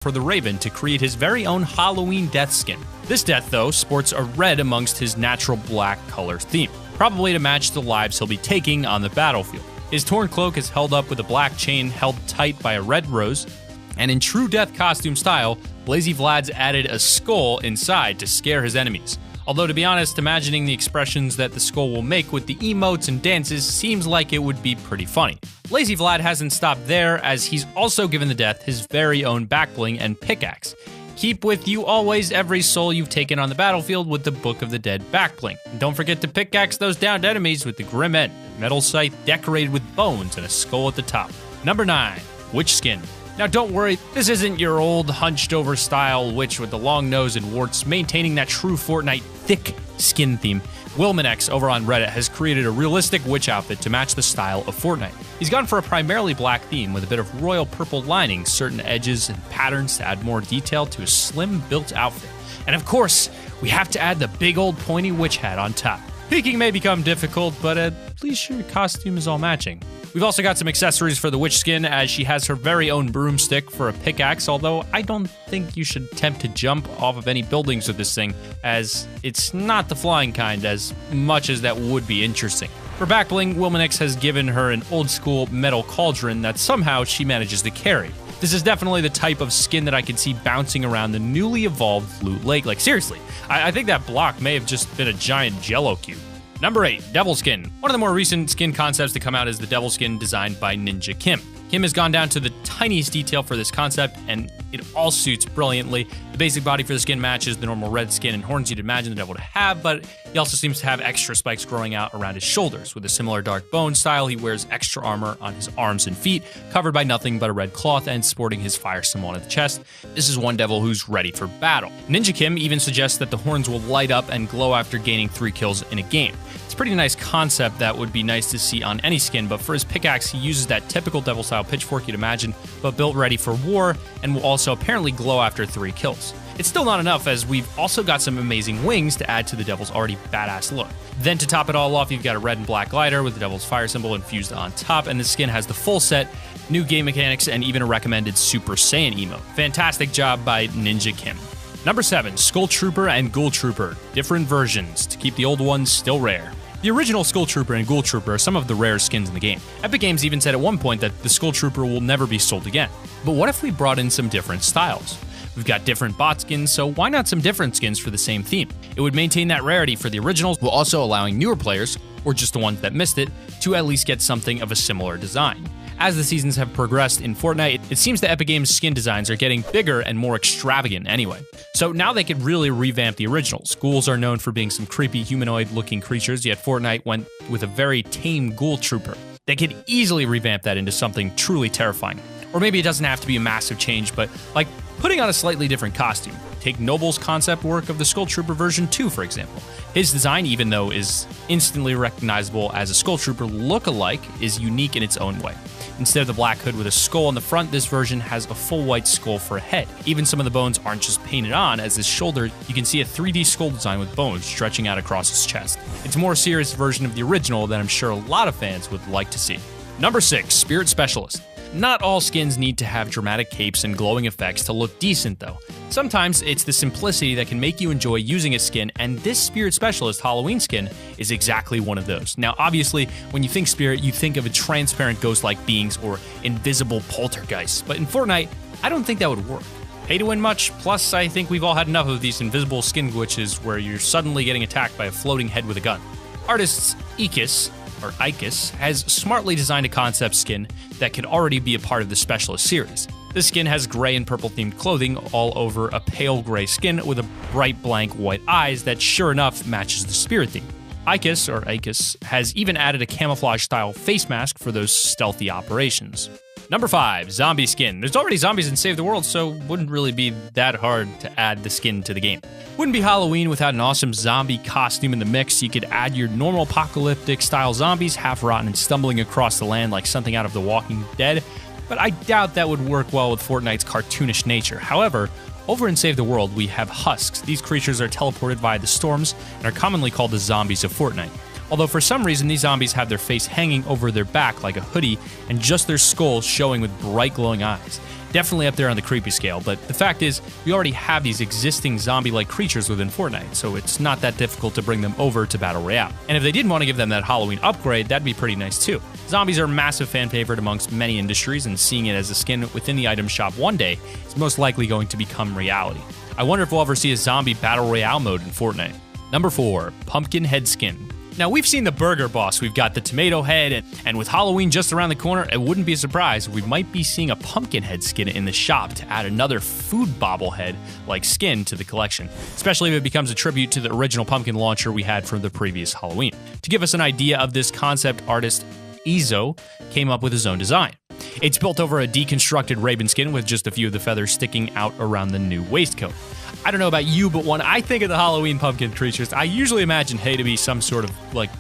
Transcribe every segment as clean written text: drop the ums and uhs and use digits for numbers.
for the Raven to create his very own Halloween death skin. This death, though, sports a red amongst his natural black color theme, probably to match the lives he'll be taking on the battlefield. His torn cloak is held up with a black chain held tight by a red rose, and in true death costume style, Lazy Vlad's added a skull inside to scare his enemies. Although, to be honest, imagining the expressions that the skull will make with the emotes and dances seems like it would be pretty funny. Lazy Vlad hasn't stopped there, as he's also given the death his very own backbling and pickaxe. Keep with you always every soul you've taken on the battlefield with the Book of the Dead backbling. And don't forget to pickaxe those downed enemies with the grim end, metal scythe decorated with bones and a skull at the top. Number 9. Witch Skin. Now don't worry, this isn't your old hunched over style witch with the long nose and warts, maintaining that true Fortnite thick skin theme. Wilmanex over on Reddit has created a realistic witch outfit to match the style of Fortnite. He's gone for a primarily black theme with a bit of royal purple lining, certain edges and patterns to add more detail to a slim built outfit. And of course, we have to add the big old pointy witch hat on top. Peeking may become difficult, but at least your costume is all matching. We've also got some accessories for the witch skin, as she has her very own broomstick for a pickaxe, although I don't think you should attempt to jump off of any buildings with this thing, as it's not the flying kind as much as that would be interesting. For backbling, Wilmanix has given her an old school metal cauldron that somehow she manages to carry. This is definitely the type of skin that I could see bouncing around the newly evolved Loot Lake. Like, seriously, I think that block may have just been a giant jello cube. Number 8, Devil Skin. One of the more recent skin concepts to come out is the Devil Skin designed by Ninja Kim. Kim has gone down to the tiniest detail for this concept, and it all suits brilliantly. The basic body for the skin matches the normal red skin and horns you'd imagine the devil to have, but he also seems to have extra spikes growing out around his shoulders. With a similar dark bone style, he wears extra armor on his arms and feet, covered by nothing but a red cloth and sporting his fire symbol on the chest. This is one devil who's ready for battle. Ninja Kim even suggests that the horns will light up and glow after gaining 3 kills in a game. It's a pretty nice concept that would be nice to see on any skin, but for his pickaxe, he uses that typical devil-style pitchfork you'd imagine, but built ready for war, and will also apparently glow after 3 kills. It's still not enough, as we've also got some amazing wings to add to the devil's already badass look. Then to top it all off, you've got a red and black glider with the devil's fire symbol infused on top, and the skin has the full set, new game mechanics, and even a recommended Super Saiyan emote. Fantastic job by Ninja Kim. Number 7, Skull Trooper and Ghoul Trooper. Different versions to keep the old ones still rare. The original Skull Trooper and Ghoul Trooper are some of the rarest skins in the game. Epic Games even said at one point that the Skull Trooper will never be sold again. But what if we brought in some different styles? We've got different bot skins, so why not some different skins for the same theme? It would maintain that rarity for the originals, while also allowing newer players, or just the ones that missed it, to at least get something of a similar design. As the seasons have progressed in Fortnite, it seems the Epic Games skin designs are getting bigger and more extravagant anyway. So now they could really revamp the originals. Ghouls are known for being some creepy humanoid-looking creatures, yet Fortnite went with a very tame Ghoul Trooper. They could easily revamp that into something truly terrifying. Or maybe it doesn't have to be a massive change, but like putting on a slightly different costume. Take Noble's concept work of the Skull Trooper version 2, for example. His design, even though is instantly recognizable as a Skull Trooper look-alike, is unique in its own way. Instead of the black hood with a skull on the front, this version has a full white skull for a head. Even some of the bones aren't just painted on, as his shoulder, you can see a 3D skull design with bones stretching out across his chest. It's a more serious version of the original that I'm sure a lot of fans would like to see. Number 6, Spirit Specialist. Not all skins need to have dramatic capes and glowing effects to look decent, though. Sometimes it's the simplicity that can make you enjoy using a skin, and this Spirit Specialist Halloween skin is exactly one of those. Now, obviously, when you think Spirit, you think of a transparent ghost-like beings or invisible poltergeists, but in Fortnite, I don't think that would work. Pay to win much, plus I think we've all had enough of these invisible skin glitches where you're suddenly getting attacked by a floating head with a gun. Artists Ikis has smartly designed a concept skin that could already be a part of the Specialist series. This skin has gray and purple themed clothing all over a pale gray skin with a bright blank white eyes that sure enough matches the spirit theme. Ikis has even added a camouflage style face mask for those stealthy operations. Number 5, Zombie Skin. There's already zombies in Save the World, so it wouldn't really be that hard to add the skin to the game. Wouldn't be Halloween without an awesome zombie costume in the mix. You could add your normal apocalyptic style zombies, half rotten and stumbling across the land like something out of The Walking Dead, but I doubt that would work well with Fortnite's cartoonish nature. However, over in Save the World, we have husks. These creatures are teleported via the storms and are commonly called the zombies of Fortnite. Although for some reason, these zombies have their face hanging over their back like a hoodie and just their skulls showing with bright glowing eyes. Definitely up there on the creepy scale, but the fact is, we already have these existing zombie-like creatures within Fortnite, so it's not that difficult to bring them over to Battle Royale. And if they didn't want to give them that Halloween upgrade, that'd be pretty nice too. Zombies are a massive fan favorite amongst many industries, and seeing it as a skin within the item shop one day is most likely going to become reality. I wonder if we'll ever see a zombie Battle Royale mode in Fortnite. Number 4, Pumpkin Head Skin. Now, we've seen the burger boss, we've got the tomato head, and with Halloween just around the corner, it wouldn't be a surprise we might be seeing a pumpkin head skin in the shop to add another food bobblehead-like skin to the collection, especially if it becomes a tribute to the original pumpkin launcher we had from the previous Halloween. To give us an idea of this concept, artist Ezo came up with his own design. It's built over a deconstructed Raven skin with just a few of the feathers sticking out around the new waistcoat. I don't know about you, but when I think of the Halloween pumpkin creatures, I usually imagine Hay to be some sort of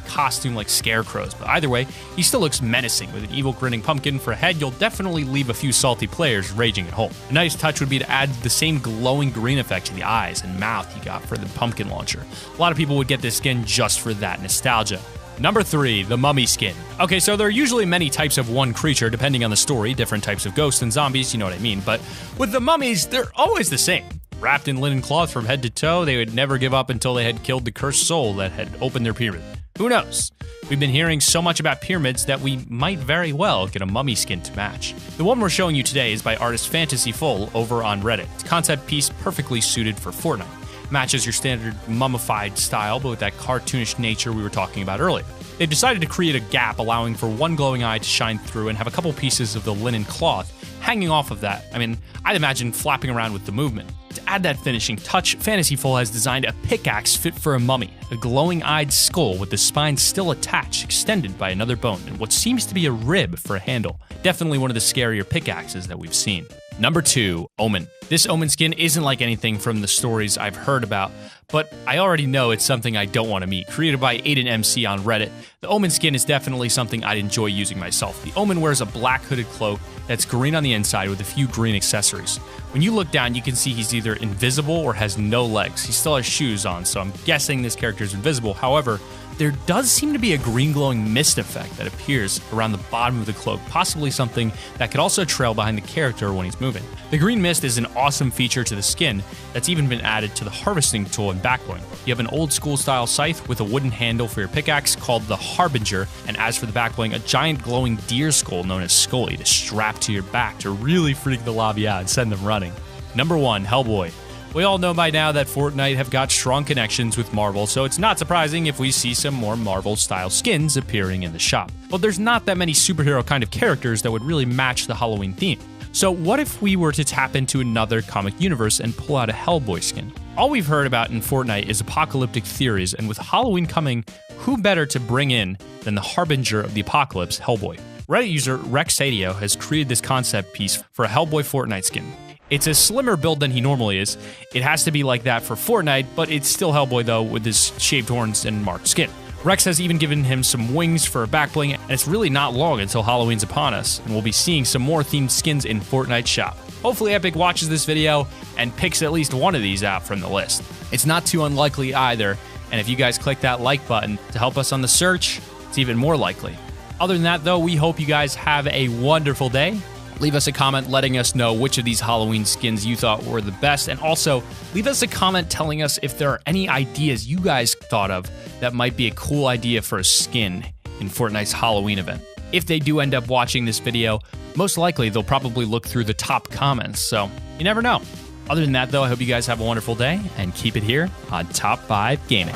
costume like scarecrows, but either way, he still looks menacing. With an evil grinning pumpkin for a head, you'll definitely leave a few salty players raging at home. A nice touch would be to add the same glowing green effect to the eyes and mouth he got for the pumpkin launcher. A lot of people would get this skin just for that nostalgia. Number 3, the mummy skin. Okay, so there are usually many types of one creature depending on the story, different types of ghosts and zombies, you know what I mean, but with the mummies, they're always the same. Wrapped in linen cloth from head to toe, they would never give up until they had killed the cursed soul that had opened their pyramid. Who knows? We've been hearing so much about pyramids that we might very well get a mummy skin to match. The one we're showing you today is by artist Fantasyful over on Reddit. It's a concept piece perfectly suited for Fortnite. Matches your standard mummified style, but with that cartoonish nature we were talking about earlier. They've decided to create a gap allowing for one glowing eye to shine through and have a couple pieces of the linen cloth hanging off of that. I mean, I'd imagine flapping around with the movement. To add that finishing touch, Fantasyful has designed a pickaxe fit for a mummy, a glowing-eyed skull with the spine still attached, extended by another bone, and what seems to be a rib for a handle. Definitely one of the scarier pickaxes that we've seen. Number 2, Omen. This Omen skin isn't like anything from the stories I've heard about, but I already know it's something I don't want to meet. Created by Aiden MC on Reddit, the Omen skin is definitely something I'd enjoy using myself. The Omen wears a black hooded cloak that's green on the inside with a few green accessories. When you look down, you can see he's either invisible or has no legs. He still has shoes on, so I'm guessing this character is invisible. However, there does seem to be a green glowing mist effect that appears around the bottom of the cloak, possibly something that could also trail behind the character when he's moving. The green mist is an awesome feature to the skin that's even been added to the harvesting tool and backbling. You have an old school style scythe with a wooden handle for your pickaxe called the Harbinger, and as for the backbling, a giant glowing deer skull known as Scully to strap to your back to really freak the lobby out and send them running. Number 1, Hellboy. We all know by now that Fortnite have got strong connections with Marvel, so it's not surprising if we see some more Marvel-style skins appearing in the shop. But there's not that many superhero kind of characters that would really match the Halloween theme. So what if we were to tap into another comic universe and pull out a Hellboy skin? All we've heard about in Fortnite is apocalyptic theories, and with Halloween coming, who better to bring in than the harbinger of the apocalypse, Hellboy? Reddit user Rexadio has created this concept piece for a Hellboy Fortnite skin. It's a slimmer build than he normally is. It has to be like that for Fortnite, but it's still Hellboy though, with his shaved horns and marked skin. Rex has even given him some wings for a backbling, and it's really not long until Halloween's upon us, and we'll be seeing some more themed skins in Fortnite shop. Hopefully Epic watches this video and picks at least one of these out from the list. It's not too unlikely either, and if you guys click that like button to help us on the search, it's even more likely. Other than that though, we hope you guys have a wonderful day. Leave us a comment letting us know which of these Halloween skins you thought were the best, and also leave us a comment telling us if there are any ideas you guys thought of that might be a cool idea for a skin in Fortnite's Halloween event. If they do end up watching this video, most likely they'll probably look through the top comments, so you never know. Other than that though, I hope you guys have a wonderful day, and keep it here on Top 5 Gaming.